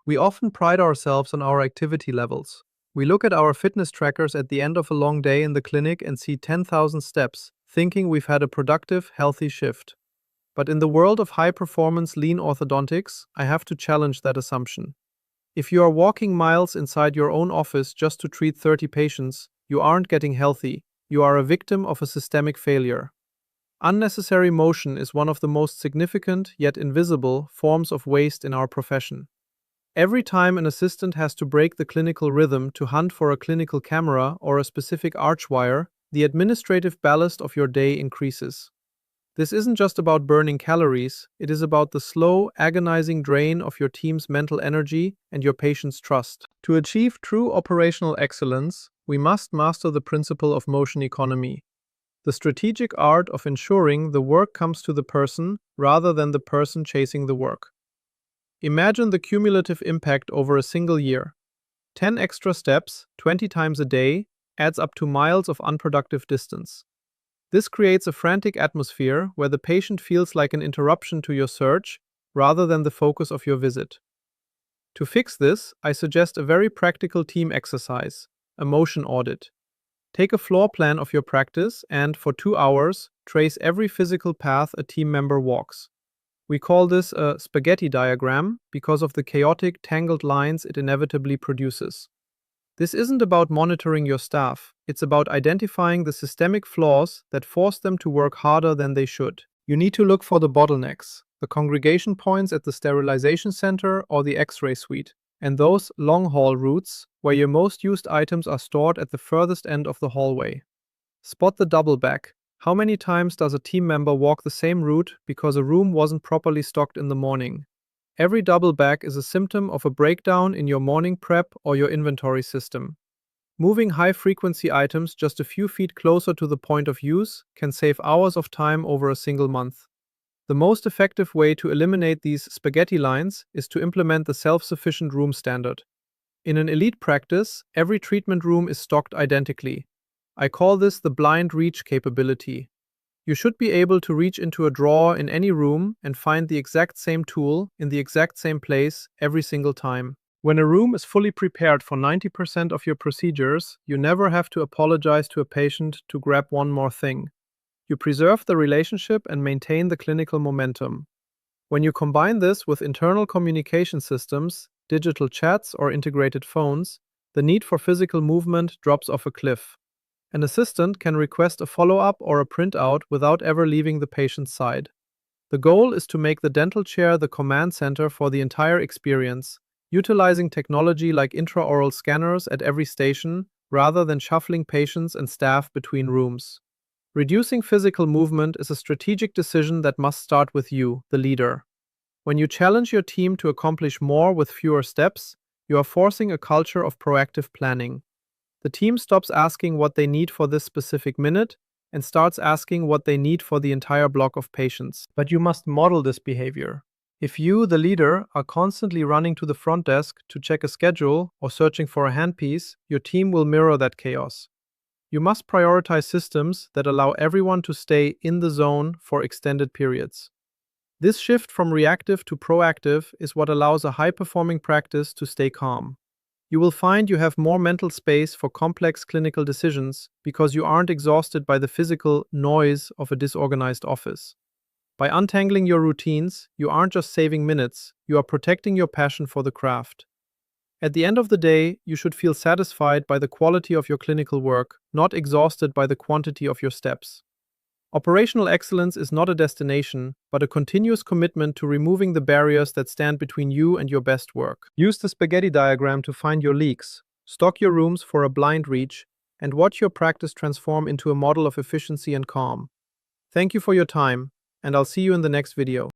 We often pride ourselves on our activity levels. We look at our fitness trackers at the end of a long day in the clinic and see 10,000 steps, thinking we've had a productive, healthy shift. But in the world of high-performance lean orthodontics, I have to challenge that assumption. If you are walking miles inside your own office just to treat 30 patients, you aren't getting healthy. You are a victim of a systemic failure. Unnecessary motion is one of the most significant, yet invisible, forms of waste in our profession. Every time an assistant has to break the clinical rhythm to hunt for a clinical camera or a specific arch wire, the administrative ballast of your day increases. This isn't just about burning calories, it is about the slow, agonizing drain of your team's mental energy and your patient's trust. To achieve true operational excellence, we must master the principle of motion economy, the strategic art of ensuring the work comes to the person rather than the person chasing the work. Imagine the cumulative impact over a single year. 10 extra steps, 20 times a day, adds up to miles of unproductive distance. This creates a frantic atmosphere where the patient feels like an interruption to your search rather than the focus of your visit. To fix this, I suggest a very practical team exercise, a motion audit. Take a floor plan of your practice and, for 2 hours, trace every physical path a team member walks. We call this a spaghetti diagram because of the chaotic, tangled lines it inevitably produces. This isn't about monitoring your staff, it's about identifying the systemic flaws that force them to work harder than they should. You need to look for the bottlenecks, the congregation points at the sterilization center or the X-ray suite, and those long-haul routes where your most used items are stored at the furthest end of the hallway. Spot the double back. How many times does a team member walk the same route because a room wasn't properly stocked in the morning? Every double back is a symptom of a breakdown in your morning prep or your inventory system. Moving high-frequency items just a few feet closer to the point of use can save hours of time over a single month. The most effective way to eliminate these spaghetti lines is to implement the self-sufficient room standard. In an elite practice, every treatment room is stocked identically. I call this the blind reach capability. You should be able to reach into a drawer in any room and find the exact same tool in the exact same place every single time. When a room is fully prepared for 90% of your procedures, you never have to apologize to a patient to grab one more thing. You preserve the relationship and maintain the clinical momentum. When you combine this with internal communication systems, digital chats or integrated phones, the need for physical movement drops off a cliff. An assistant can request a follow-up or a printout without ever leaving the patient's side. The goal is to make the dental chair the command center for the entire experience, utilizing technology like intraoral scanners at every station rather than shuffling patients and staff between rooms. Reducing physical movement is a strategic decision that must start with you, the leader. When you challenge your team to accomplish more with fewer steps, you are forcing a culture of proactive planning. The team stops asking what they need for this specific minute and starts asking what they need for the entire block of patients. But you must model this behavior. If you, the leader, are constantly running to the front desk to check a schedule or searching for a handpiece, your team will mirror that chaos. You must prioritize systems that allow everyone to stay in the zone for extended periods. This shift from reactive to proactive is what allows a high-performing practice to stay calm. You will find you have more mental space for complex clinical decisions because you aren't exhausted by the physical noise of a disorganized office. By untangling your routines, you aren't just saving minutes, you are protecting your passion for the craft. At the end of the day, you should feel satisfied by the quality of your clinical work, not exhausted by the quantity of your steps. Operational excellence is not a destination, but a continuous commitment to removing the barriers that stand between you and your best work. Use the spaghetti diagram to find your leaks, stock your rooms for a blind reach, and watch your practice transform into a model of efficiency and calm. Thank you for your time, and I'll see you in the next video.